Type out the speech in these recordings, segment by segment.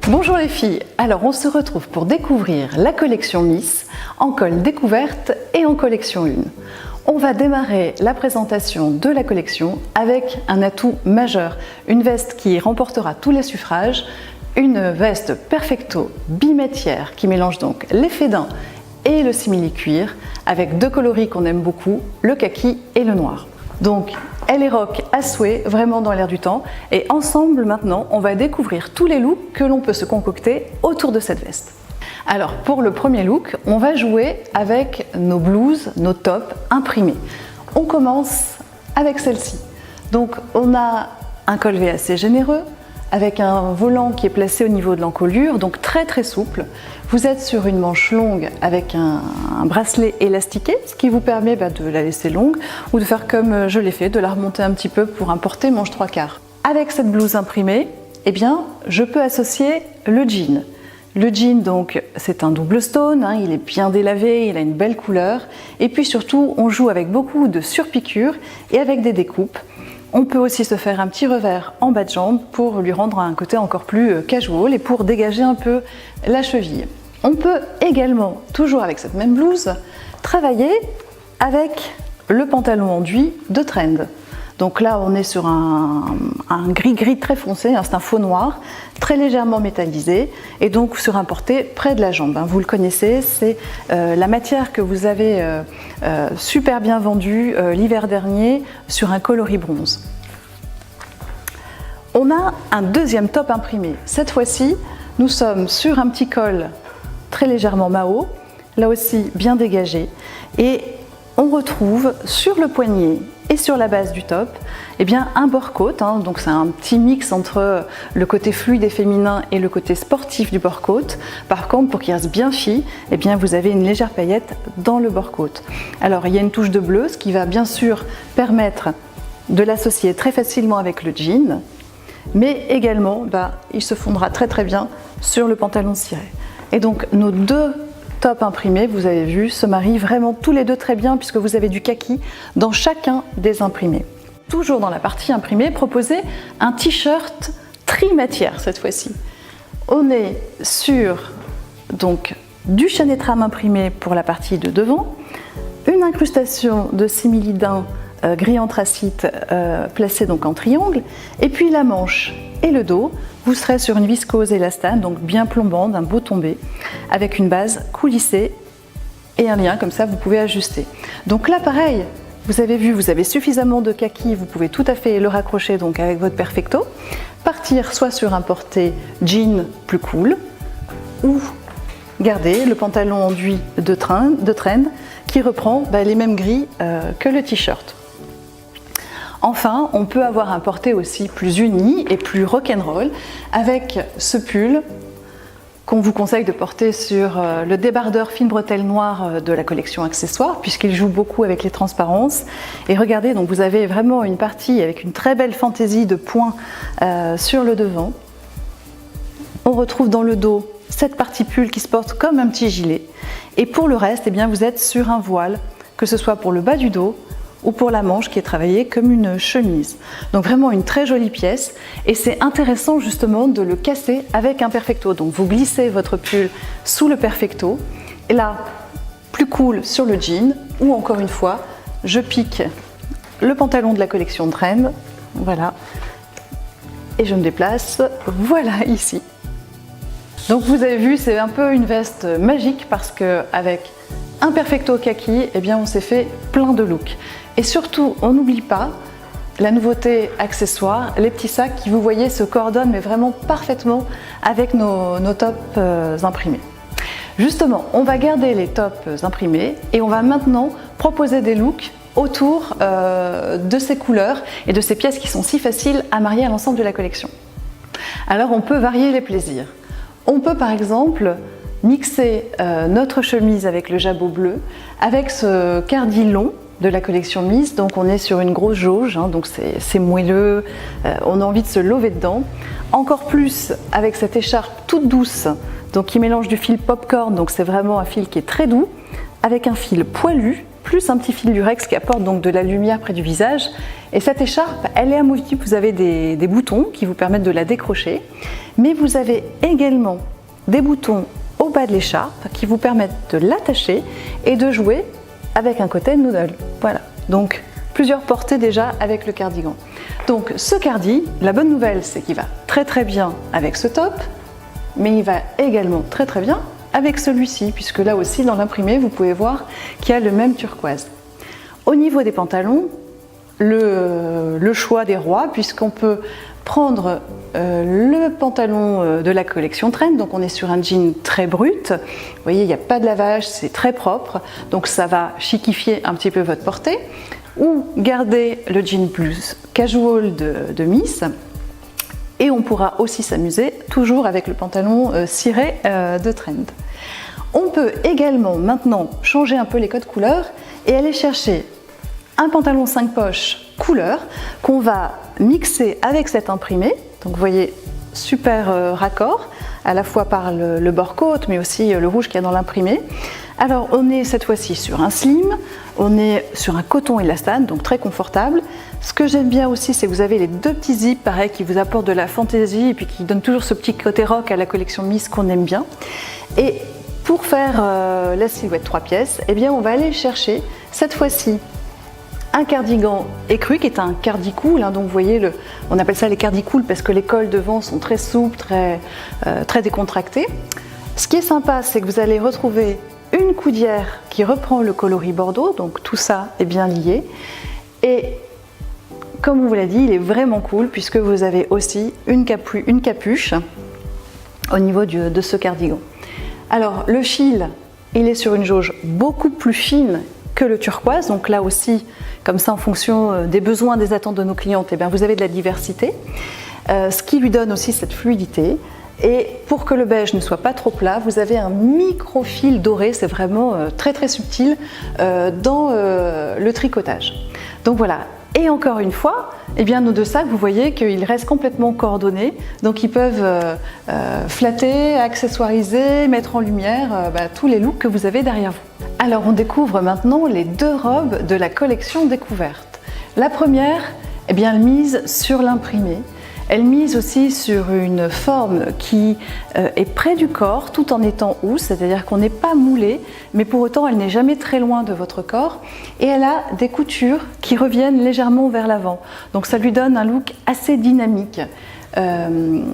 Bonjour les filles, alors on se retrouve pour découvrir la collection Miss en col découverte et en collection 1. On va démarrer la présentation de la collection avec un atout majeur, une veste qui remportera tous les suffrages, une veste perfecto bimatière qui mélange donc l'effet d'un et le simili-cuir avec deux coloris qu'on aime beaucoup, le kaki et le noir. Donc elle est rock à souhait, vraiment dans l'air du temps, et ensemble maintenant on va découvrir tous les looks que l'on peut se concocter autour de cette veste. Alors pour le premier look, on va jouer avec nos blouses, nos tops imprimés. On commence avec celle-ci. Donc on a un col V assez généreux, avec un volant qui est placé au niveau de l'encolure, donc très souple. Vous êtes sur une manche longue avec un bracelet élastiqué, ce qui vous permet de la laisser longue ou de faire comme je l'ai fait, de la remonter un petit peu pour un porté manche 3/4. Avec cette blouse imprimée, eh bien, je peux associer le jean. Le jean, donc, c'est un double stone, il est bien délavé, il a une belle couleur. Et puis surtout, on joue avec beaucoup de surpiqûres et avec des découpes. On peut aussi se faire un petit revers en bas de jambe pour lui rendre un côté encore plus casual et pour dégager un peu la cheville. On peut également, toujours avec cette même blouse, travailler avec le pantalon enduit de Trend. Donc là, on est sur un gris très foncé, c'est un faux noir, très légèrement métallisé et donc sur un porté près de la jambe. Vous le connaissez, c'est la matière que vous avez super bien vendue l'hiver dernier sur un coloris bronze. On a un deuxième top imprimé. Cette fois-ci, nous sommes sur un petit col très légèrement Mao, là aussi bien dégagé, et on retrouve sur le poignet et sur la base du top un bord-côte, donc c'est un petit mix entre le côté fluide et féminin et le côté sportif du bord-côte. Par contre, pour qu'il reste bien fille, vous avez une légère paillette dans le bord-côte. Alors il y a une touche de bleu, ce qui va bien sûr permettre de l'associer très facilement avec le jean, mais également il se fondra très bien sur le pantalon ciré. Et donc nos deux top imprimés, vous avez vu, se marient vraiment tous les deux très bien puisque vous avez du kaki dans chacun des imprimés. Toujours dans la partie imprimée, proposez un t-shirt tri-matière cette fois-ci. On est sur donc du chaîné trame imprimé pour la partie de devant, une incrustation de simili-daim gris anthracite placé donc en triangle, et puis la manche et le dos. Vous serez sur une viscose élastane, donc bien plombante, un beau tombé, avec une base coulissée et un lien, comme ça vous pouvez ajuster. Donc là pareil, vous avez vu, vous avez suffisamment de kaki, vous pouvez tout à fait le raccrocher donc avec votre perfecto, partir soit sur un porté jean plus cool, ou garder le pantalon enduit de Trend qui reprend les mêmes gris que le t-shirt. Enfin, on peut avoir un porté aussi plus uni et plus rock'n'roll avec ce pull qu'on vous conseille de porter sur le débardeur fine bretelle noire de la collection accessoires puisqu'il joue beaucoup avec les transparences. Et regardez, donc vous avez vraiment une partie avec une très belle fantaisie de points sur le devant. On retrouve dans le dos cette partie pull qui se porte comme un petit gilet. Et pour le reste, vous êtes sur un voile, que ce soit pour le bas du dos ou pour la manche qui est travaillée comme une chemise. Donc vraiment une très jolie pièce et c'est intéressant justement de le casser avec un perfecto. Donc vous glissez votre pull sous le perfecto et là, plus cool sur le jean ou encore une fois, je pique le pantalon de la collection Trend, voilà, et je me déplace, voilà ici. Donc vous avez vu, c'est un peu une veste magique parce qu'avec un perfecto kaki, on s'est fait plein de looks. Et surtout, on n'oublie pas la nouveauté accessoire, les petits sacs qui, vous voyez, se coordonnent mais vraiment parfaitement avec nos tops imprimés. Justement, on va garder les tops imprimés et on va maintenant proposer des looks autour de ces couleurs et de ces pièces qui sont si faciles à marier à l'ensemble de la collection. Alors, on peut varier les plaisirs. On peut par exemple mixer notre chemise avec le jabot bleu, avec ce cardi long de la collection Miss, donc on est sur une grosse jauge, donc c'est moelleux, on a envie de se lever dedans. Encore plus avec cette écharpe toute douce, donc qui mélange du fil popcorn, donc c'est vraiment un fil qui est très doux, avec un fil poilu plus un petit fil lurex qui apporte donc de la lumière près du visage. Et cette écharpe, elle est amovible, vous avez des boutons qui vous permettent de la décrocher, mais vous avez également des boutons au bas de l'écharpe qui vous permettent de l'attacher et de jouer avec un côté noodle. Voilà, donc plusieurs portées déjà avec le cardigan. Donc ce cardi, la bonne nouvelle c'est qu'il va très bien avec ce top, mais il va également très bien avec celui-ci, puisque là aussi dans l'imprimé vous pouvez voir qu'il y a le même turquoise. Au niveau des pantalons, le choix des rois, puisqu'on peut prendre le pantalon de la collection Trend, donc on est sur un jean très brut, vous voyez il n'y a pas de lavage, c'est très propre, donc ça va chiquifier un petit peu votre portée, ou garder le jean plus casual de Miss, et on pourra aussi s'amuser toujours avec le pantalon ciré de Trend. On peut également maintenant changer un peu les codes couleurs et aller chercher un pantalon 5 poches couleur qu'on va mixer avec cet imprimé. Donc vous voyez, super raccord, à la fois par le bord côte mais aussi le rouge qu'il y a dans l'imprimé. Alors on est cette fois-ci sur un slim, on est sur un coton élastane, donc très confortable. Ce que j'aime bien aussi, c'est que vous avez les deux petits zips, pareil, qui vous apportent de la fantaisie et puis qui donnent toujours ce petit côté rock à la collection Miss qu'on aime bien. Et pour faire la silhouette 3 pièces, eh bien on va aller chercher cette fois-ci un cardigan écru qui est un cardicool, hein, donc vous voyez, on appelle ça les cardicools parce que les cols devant sont très souples, très décontractés. Ce qui est sympa, c'est que vous allez retrouver une coudière qui reprend le coloris bordeaux, donc tout ça est bien lié. Et comme on vous l'a dit, il est vraiment cool puisque vous avez aussi une capuche au niveau de ce cardigan. Alors le fil, il est sur une jauge beaucoup plus fine que le turquoise, donc là aussi, comme ça en fonction des besoins, des attentes de nos clientes, eh bien, vous avez de la diversité, ce qui lui donne aussi cette fluidité. Et pour que le beige ne soit pas trop plat, vous avez un micro-fil doré, c'est vraiment très subtil dans le tricotage. Donc voilà, et encore une fois, eh bien, nos deux sacs, vous voyez qu'ils restent complètement coordonnés, donc ils peuvent flatter, accessoiriser, mettre en lumière tous les looks que vous avez derrière vous. Alors on découvre maintenant les deux robes de la collection découverte. La première, eh bien, elle mise sur l'imprimé. Elle mise aussi sur une forme qui est près du corps tout en étant housse, c'est-à-dire qu'on n'est pas moulé, mais pour autant elle n'est jamais très loin de votre corps et elle a des coutures qui reviennent légèrement vers l'avant. Donc ça lui donne un look assez dynamique.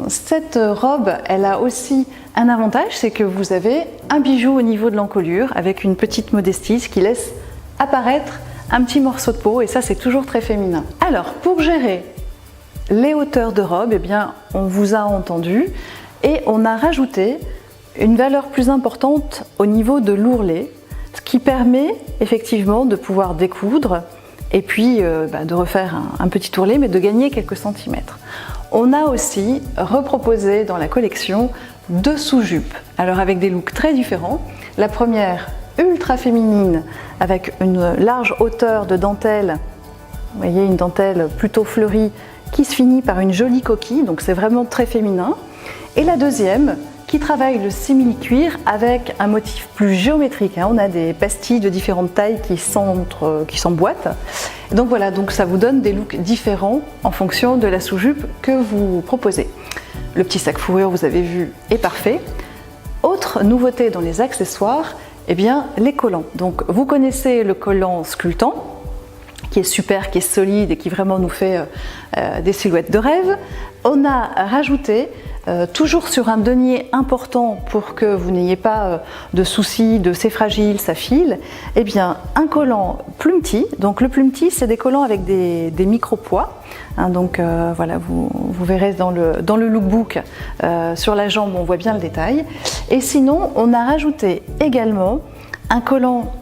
Cette robe, elle a aussi un avantage, c'est que vous avez un bijou au niveau de l'encolure avec une petite modestie qui laisse apparaître un petit morceau de peau et ça c'est toujours très féminin. Alors pour gérer les hauteurs de robe, eh bien, on vous a entendu et on a rajouté une valeur plus importante au niveau de l'ourlet, ce qui permet effectivement de pouvoir découdre et puis de refaire un petit ourlet, mais de gagner quelques centimètres. On a aussi reproposé dans la collection deux sous-jupes, alors avec des looks très différents. La première, ultra féminine, avec une large hauteur de dentelle, vous voyez, une dentelle plutôt fleurie, qui se finit par une jolie coquille, donc c'est vraiment très féminin. Et la deuxième, qui travaille le simili-cuir avec un motif plus géométrique. On a des pastilles de différentes tailles qui s'emboîtent. Donc voilà, donc ça vous donne des looks différents en fonction de la sous-jupe que vous proposez. Le petit sac fourrure, vous avez vu, est parfait. Autre nouveauté dans les accessoires, eh bien, les collants. Donc vous connaissez le collant sculptant, qui est super, qui est solide et qui vraiment nous fait des silhouettes de rêve. On a rajouté, toujours sur un denier important pour que vous n'ayez pas de soucis de c'est fragile, ça file, eh bien un collant plumetis. Donc le plumetis, c'est des collants avec des micro-poids. Donc voilà, vous verrez dans le lookbook, sur la jambe, on voit bien le détail. Et sinon, on a rajouté également un collant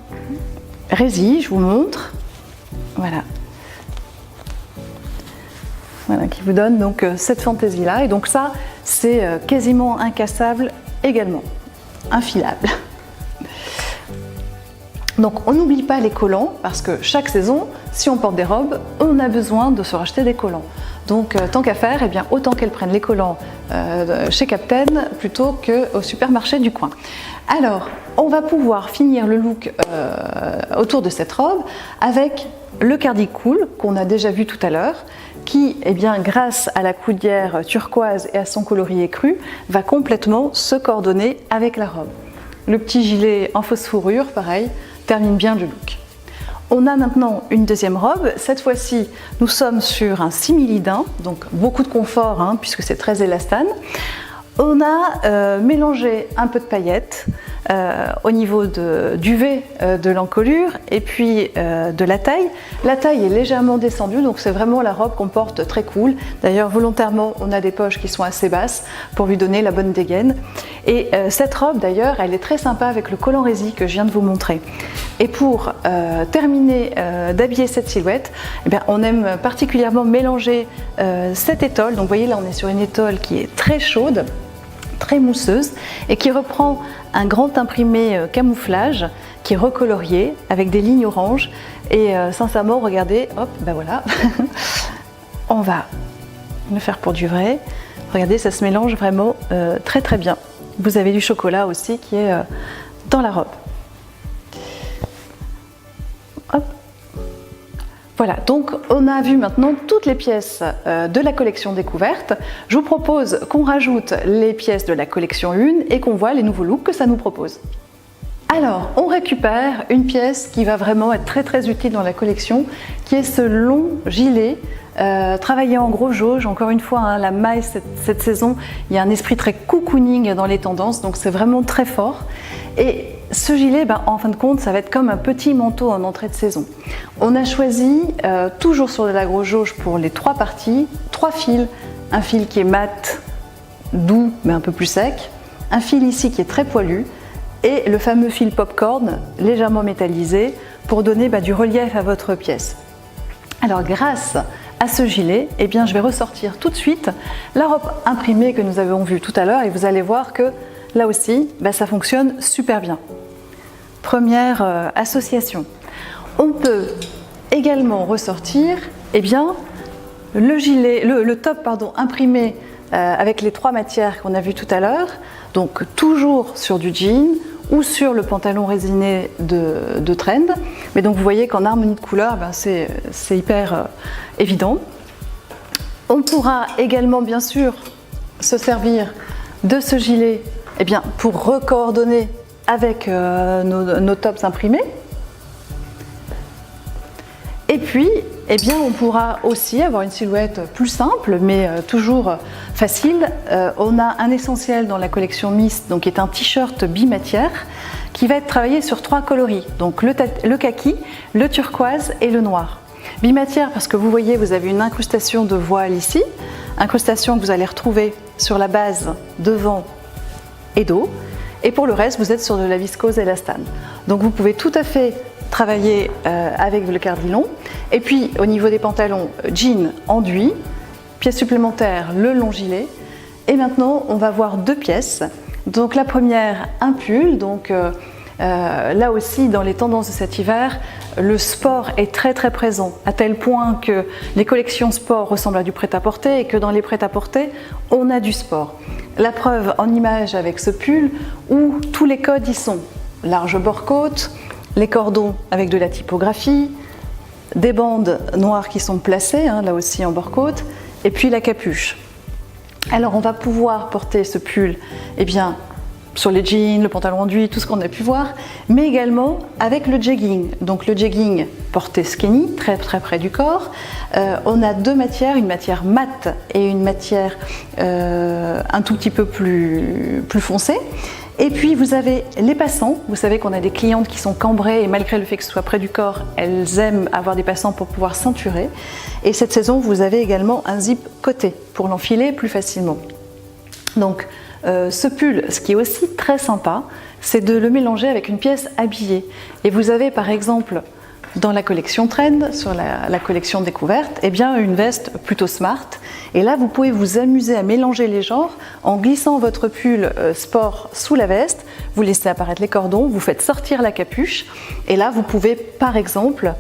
résille, je vous montre. Voilà, qui vous donne donc cette fantaisie-là. Et donc ça, c'est quasiment incassable également, infilable. Donc on n'oublie pas les collants parce que chaque saison, si on porte des robes, on a besoin de se racheter des collants. Donc tant qu'à faire, eh bien, autant qu'elles prennent les collants chez Captain plutôt qu'au supermarché du coin. Alors on va pouvoir finir le look autour de cette robe avec le cardi cool qu'on a déjà vu tout à l'heure, qui, eh bien, grâce à la coudière turquoise et à son coloris écru, va complètement se coordonner avec la robe. Le petit gilet en fausse fourrure, pareil, termine bien le look. On a maintenant une deuxième robe. Cette fois-ci, nous sommes sur un simili-daim, donc beaucoup de confort hein, puisque c'est très élastane. On a mélangé un peu de paillettes au niveau du V de l'encolure et puis de la taille. La taille est légèrement descendue, donc c'est vraiment la robe qu'on porte très cool. D'ailleurs, volontairement, on a des poches qui sont assez basses pour lui donner la bonne dégaine. Et cette robe, d'ailleurs, elle est très sympa avec le collant résille que je viens de vous montrer. Et pour terminer d'habiller cette silhouette, eh bien, on aime particulièrement mélanger cette étole. Donc vous voyez là, on est sur une étole qui est très chaude, très mousseuse et qui reprend un grand imprimé camouflage qui est recolorié avec des lignes oranges et sincèrement regardez, hop, ben voilà, on va le faire pour du vrai. Regardez, ça se mélange vraiment très très bien. Vous avez du chocolat aussi qui est dans la robe. Hop. Voilà, donc on a vu maintenant toutes les pièces de la collection découverte. Je vous propose qu'on rajoute les pièces de la collection 1 et qu'on voit les nouveaux looks que ça nous propose. Alors, on récupère une pièce qui va vraiment être très très utile dans la collection, qui est ce long gilet travaillé en gros jauge. Encore une fois, hein, la maille cette saison, il y a un esprit très cocooning dans les tendances, donc c'est vraiment très fort. Et ce gilet, ben, en fin de compte, ça va être comme un petit manteau en entrée de saison. On a choisi, toujours sur de la grosse jauge pour les 3 parties, 3 fils. Un fil qui est mat, doux, mais un peu plus sec. Un fil ici qui est très poilu. Et le fameux fil popcorn, légèrement métallisé, pour donner du relief à votre pièce. Alors grâce à ce gilet, eh bien, je vais ressortir tout de suite la robe imprimée que nous avons vue tout à l'heure et vous allez voir que là aussi, ça fonctionne super bien. Première association. On peut également ressortir le gilet, le top imprimé avec les 3 matières qu'on a vues tout à l'heure, donc toujours sur du jean ou sur le pantalon résiné de Trend. Mais donc vous voyez qu'en harmonie de couleurs, c'est hyper évident. On pourra également bien sûr se servir de ce gilet pour recoordonner avec nos tops imprimés. Et puis, on pourra aussi avoir une silhouette plus simple, mais toujours facile. On a un essentiel dans la collection Mist, donc qui est un t-shirt bimatière, qui va être travaillé sur 3 coloris, donc le kaki, le turquoise et le noir. Bimatière parce que vous voyez, vous avez une incrustation de voile ici, incrustation que vous allez retrouver sur la base devant et dos, et pour le reste, vous êtes sur de la viscose élastane. Donc vous pouvez tout à fait travailler avec le cardilon. Et puis au niveau des pantalons, jean enduit, pièce supplémentaire, le long gilet. Et maintenant on va voir 2 pièces. Donc la première, un pull. Donc là aussi dans les tendances de cet hiver, le sport est très très présent, à tel point que les collections sport ressemblent à du prêt-à-porter et que dans les prêt-à-porter, on a du sport. La preuve en image avec ce pull où tous les codes y sont. Large bord-côte, les cordons avec de la typographie, des bandes noires qui sont placées, là aussi en bord-côte, et puis la capuche. Alors on va pouvoir porter ce pull sur les jeans, le pantalon enduit, tout ce qu'on a pu voir, mais également avec le jegging. Donc le jegging porté skinny, très très près du corps. On a 2 matières, une matière mat et une matière un tout petit peu plus foncée. Et puis vous avez les passants, vous savez qu'on a des clientes qui sont cambrées et malgré le fait que ce soit près du corps, elles aiment avoir des passants pour pouvoir ceinturer. Et cette saison, vous avez également un zip côté pour l'enfiler plus facilement. Donc ce pull, ce qui est aussi très sympa, c'est de le mélanger avec une pièce habillée. Et vous avez par exemple dans la collection Trend, sur la collection découverte, une veste plutôt smart. Et là, vous pouvez vous amuser à mélanger les genres en glissant votre pull sport sous la veste. vous laissez apparaître les cordons, vous faites sortir la capuche, et là vous pouvez par exemple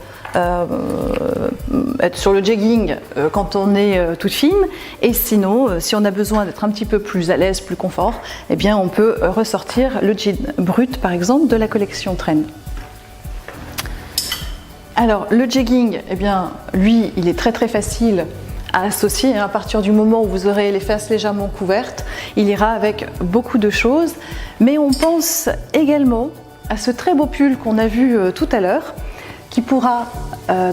être sur le jegging quand on est toute fine, et sinon si on a besoin d'être un petit peu plus à l'aise, plus confort, eh bien on peut ressortir le jean brut par exemple de la collection Trend. Alors le jegging, eh bien lui il est très facile à associer, à partir du moment où vous aurez les fesses légèrement couvertes, il ira avec beaucoup de choses, mais on pense également à ce très beau pull qu'on a vu tout à l'heure, qui pourra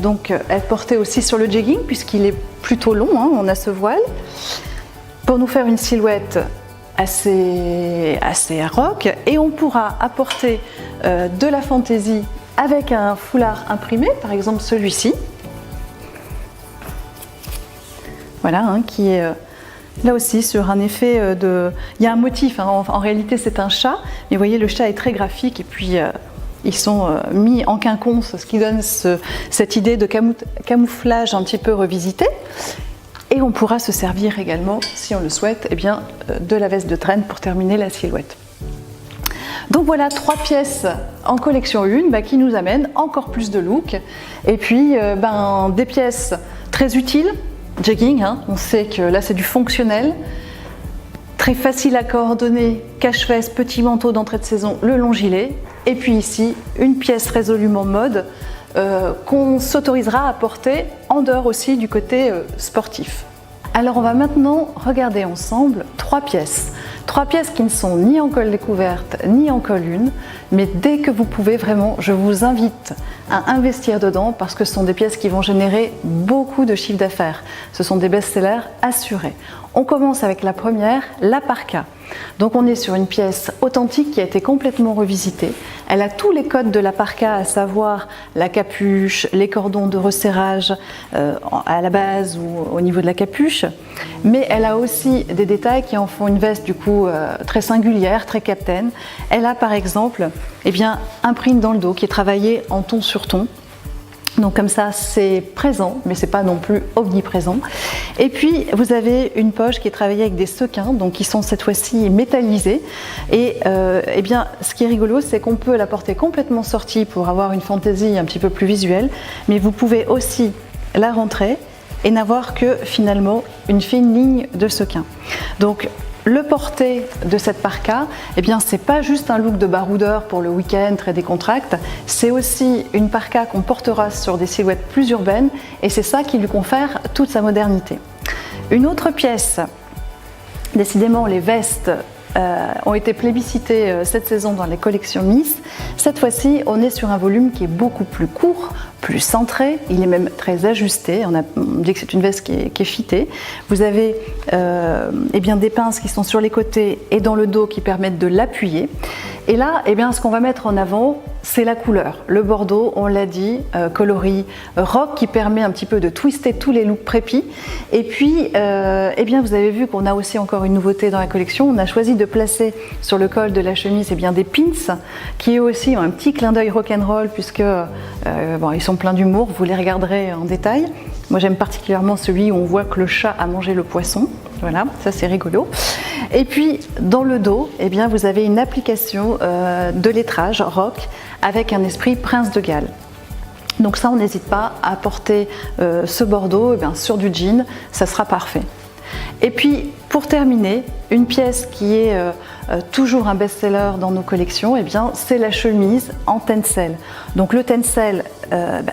donc être porté aussi sur le jegging puisqu'il est plutôt long, hein, on a ce voile, pour nous faire une silhouette assez rock, et on pourra apporter de la fantaisie avec un foulard imprimé, par exemple celui-ci. Voilà, hein, qui est là aussi sur un effet de... Il y a un motif, hein, en réalité c'est un chat, mais vous voyez le chat est très graphique, et puis ils sont mis en quinconce, ce qui donne cette idée de camouflage un petit peu revisité. Et on pourra se servir également, si on le souhaite, eh bien, de la veste de Trend pour terminer la silhouette. Donc voilà 3 pièces en collection 1 qui nous amènent encore plus de look, et puis des pièces très utiles. Jegging, hein, on sait que là c'est du fonctionnel, très facile à coordonner, cache-fesse, petit manteau d'entrée de saison, le long gilet, et puis ici une pièce résolument mode qu'on s'autorisera à porter en dehors aussi du côté sportif. Alors on va maintenant regarder ensemble 3 pièces. 3 pièces qui ne sont ni en col découverte ni en col une, mais dès que vous pouvez vraiment, je vous invite à investir dedans parce que ce sont des pièces qui vont générer beaucoup de chiffre d'affaires. Ce sont des best-sellers assurés. On commence avec la première, la parka. Donc on est sur une pièce authentique qui a été complètement revisitée. Elle a tous les codes de la parka, à savoir la capuche, les cordons de resserrage à la base ou au niveau de la capuche, mais elle a aussi des détails qui en font une veste du coup très singulière, très capitaine. Elle a par exemple un print dans le dos qui est travaillé en ton sur ton. Donc comme ça c'est présent, mais c'est pas non plus omniprésent. Et puis vous avez une poche qui est travaillée avec des sequins, donc qui sont cette fois-ci métallisés. Et ce qui est rigolo, c'est qu'on peut la porter complètement sortie pour avoir une fantaisie un petit peu plus visuelle, mais vous pouvez aussi la rentrer et n'avoir que finalement une fine ligne de sequins. Donc le porté de cette parka, c'est pas juste un look de baroudeur pour le week-end très décontracté, c'est aussi une parka qu'on portera sur des silhouettes plus urbaines, et c'est ça qui lui confère toute sa modernité. Une autre pièce, décidément les vestes ont été plébiscitées cette saison dans les collections Miss. Cette fois-ci, on est sur un volume qui est beaucoup plus court, plus centré, il est même très ajusté, on dit que c'est une veste qui est fitée. Vous avez des pinces qui sont sur les côtés et dans le dos qui permettent de l'appuyer. Et là, ce qu'on va mettre en avant, c'est la couleur. Le bordeaux, on l'a dit, coloris rock qui permet un petit peu de twister tous les looks prépi. Et puis, vous avez vu qu'on a aussi encore une nouveauté dans la collection. On a choisi de placer sur le col de la chemise des pins qui eux aussi ont un petit clin d'œil rock'n'roll puisque ils sont pleins d'humour. Vous les regarderez en détail. Moi, j'aime particulièrement celui où on voit que le chat a mangé le poisson. Voilà, ça c'est rigolo. Et puis dans le dos, vous avez une application de lettrage rock avec un esprit Prince de Galles. Donc ça, on n'hésite pas à porter ce bordeaux sur du jean, ça sera parfait. Et puis pour terminer, une pièce qui est toujours un best-seller dans nos collections, c'est la chemise en tencel. Donc le tencel,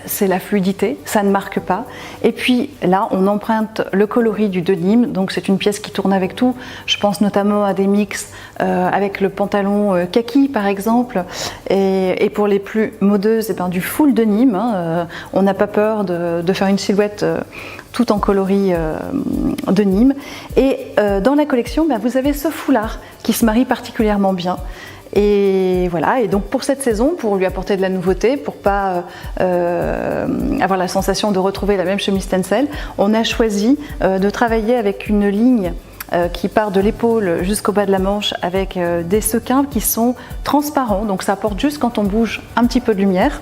c'est la fluidité, ça ne marque pas. Et puis là, on emprunte le coloris du denim, donc c'est une pièce qui tourne avec tout. Je pense notamment à des mix avec le pantalon kaki par exemple. Et pour les plus modeuses, du full denim. On n'a pas peur de faire une silhouette tout en coloris denim. Et dans la collection, vous avez ce foulard qui se marie particulièrement bien. Et voilà, et donc pour cette saison, pour lui apporter de la nouveauté, pour pas avoir la sensation de retrouver la même chemise tencel, on a choisi de travailler avec une ligne qui part de l'épaule jusqu'au bas de la manche avec des sequins qui sont transparents, donc ça apporte juste quand on bouge un petit peu de lumière.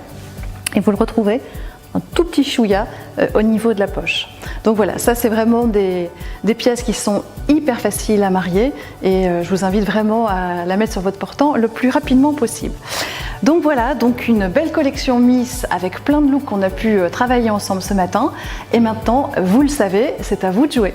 Et vous le retrouvez un tout petit chouïa au niveau de la poche. Donc voilà, ça c'est vraiment des pièces qui sont hyper faciles à marier et je vous invite vraiment à la mettre sur votre portant le plus rapidement possible. Donc voilà, donc une belle collection Miss avec plein de looks qu'on a pu travailler ensemble ce matin. Et maintenant, vous le savez, c'est à vous de jouer.